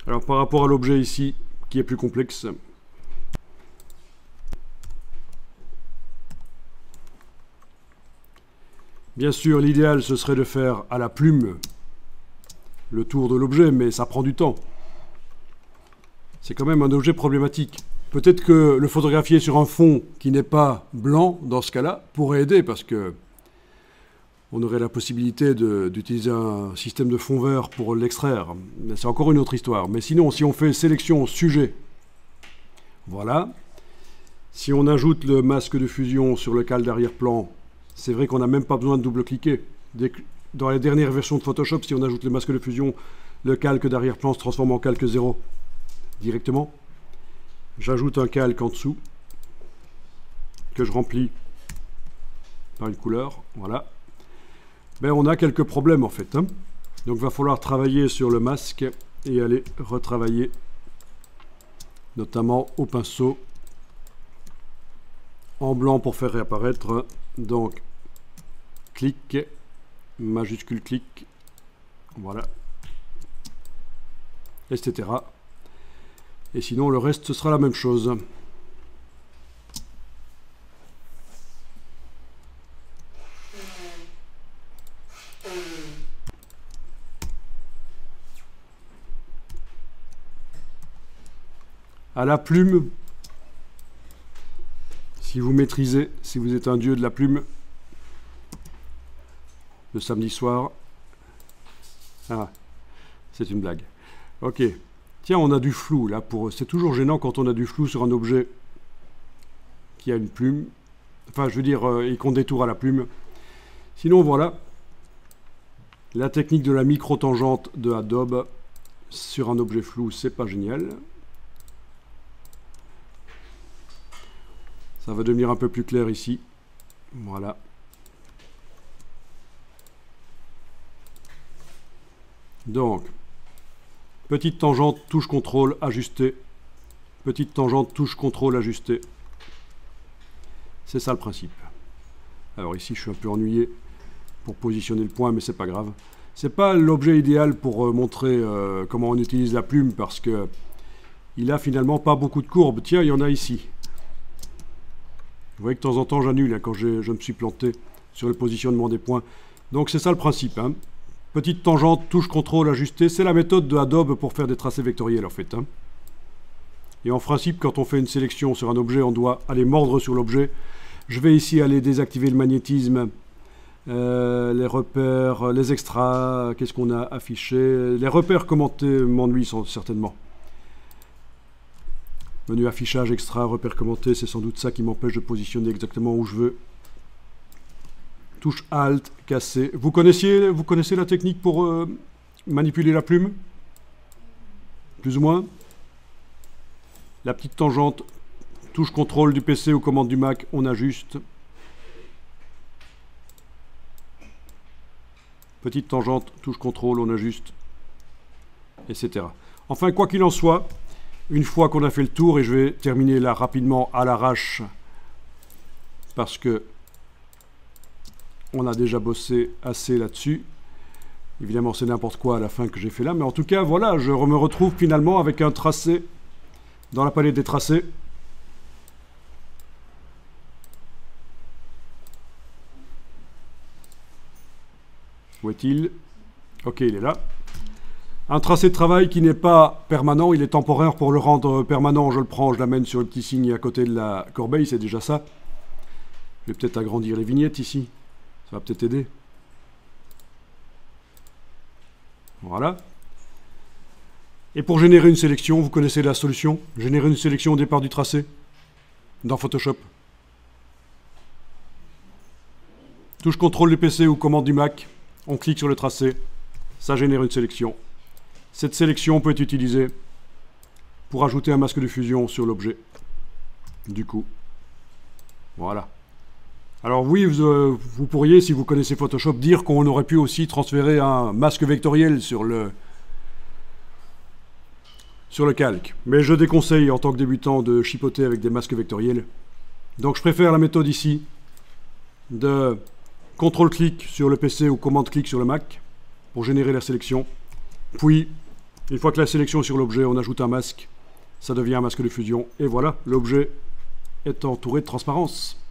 Alors par rapport à l'objet ici, qui est plus complexe, bien sûr l'idéal ce serait de faire à la plume le tour de l'objet, mais ça prend du temps. C'est quand même un objet problématique. Peut-être que le photographier sur un fond qui n'est pas blanc, dans ce cas-là, pourrait aider, parce que on aurait la possibilité d'utiliser un système de fond vert pour l'extraire. Mais c'est encore une autre histoire. Mais sinon, si on fait sélection sujet, voilà. Si on ajoute le masque de fusion sur le cal d'arrière-plan, c'est vrai qu'on n'a même pas besoin de double-cliquer. Dans les dernières versions de Photoshop, si on ajoute le masque de fusion, le calque d'arrière-plan se transforme en calque 0 directement. J'ajoute un calque en dessous que je remplis par une couleur. Voilà. Ben, on a quelques problèmes en fait. Donc il va falloir travailler sur le masque et aller retravailler, notamment au pinceau en blanc pour faire réapparaître. Donc clic, majuscule clic, voilà, etc. Et sinon le reste ce sera la même chose. À la plume, si vous maîtrisez, si vous êtes un dieu de la plume, le samedi soir. Ah, c'est une blague. Ok. Tiens, on a du flou là. C'est toujours gênant quand on a du flou sur un objet qui a une plume. Enfin, je veux dire, et qu'on détourne à la plume. Sinon, voilà. La technique de la micro-tangente de Adobe sur un objet flou, c'est pas génial. Ça va devenir un peu plus clair ici. Voilà. Donc, petite tangente, touche contrôle, ajuster. Petite tangente, touche contrôle, ajuster. C'est ça le principe. Alors ici, je suis un peu ennuyé pour positionner le point, mais c'est pas grave. C'est pas l'objet idéal pour montrer comment on utilise la plume, parce que il a finalement pas beaucoup de courbes. Tiens, il y en a ici. Vous voyez que de temps en temps j'annule quand je me suis planté sur le positionnement des points. Donc c'est ça le principe. Hein. Petite tangente, touche contrôle, ajuster. C'est la méthode de Adobe pour faire des tracés vectoriels en fait. Hein. Et en principe, quand on fait une sélection sur un objet, on doit aller mordre sur l'objet. Je vais ici aller désactiver le magnétisme, les repères, les extras, qu'est-ce qu'on a affiché. Les repères commentés m'ennuient certainement. Menu affichage, extra, repères commentés, c'est sans doute ça qui m'empêche de positionner exactement où je veux. Touche Alt, casser. Vous connaissez la technique pour manipuler la plume? Plus ou moins? La petite tangente, touche contrôle du PC ou commande du Mac, on ajuste. Petite tangente, touche contrôle, on ajuste, etc. Enfin, quoi qu'il en soit, une fois qu'on a fait le tour, et je vais terminer là rapidement à l'arrache, parce que on a déjà bossé assez là-dessus. Évidemment, c'est n'importe quoi à la fin que j'ai fait là, mais en tout cas, voilà, je me retrouve finalement avec un tracé dans la palette des tracés. Où est-il? Ok, il est là. Un tracé de travail qui n'est pas permanent, il est temporaire. Pour le rendre permanent, je le prends, je l'amène sur le petit signe à côté de la corbeille, c'est déjà ça. Je vais peut-être agrandir les vignettes ici, ça va peut-être aider. Voilà. Et pour générer une sélection, vous connaissez la solution. Générer une sélection au départ du tracé dans Photoshop. Touche contrôle du PC ou commande du Mac, on clique sur le tracé, ça génère une sélection. Cette sélection peut être utilisée pour ajouter un masque de fusion sur l'objet. Du coup, voilà. Alors oui, vous pourriez, si vous connaissez Photoshop, dire qu'on aurait pu aussi transférer un masque vectoriel sur le calque. Mais je déconseille en tant que débutant de chipoter avec des masques vectoriels. Donc je préfère la méthode ici de contrôle-clic sur le PC ou commande-clic sur le Mac pour générer la sélection. Puis Une fois que la sélection est sur l'objet, on ajoute un masque. Ça devient un masque de fusion. Et voilà, l'objet est entouré de transparence.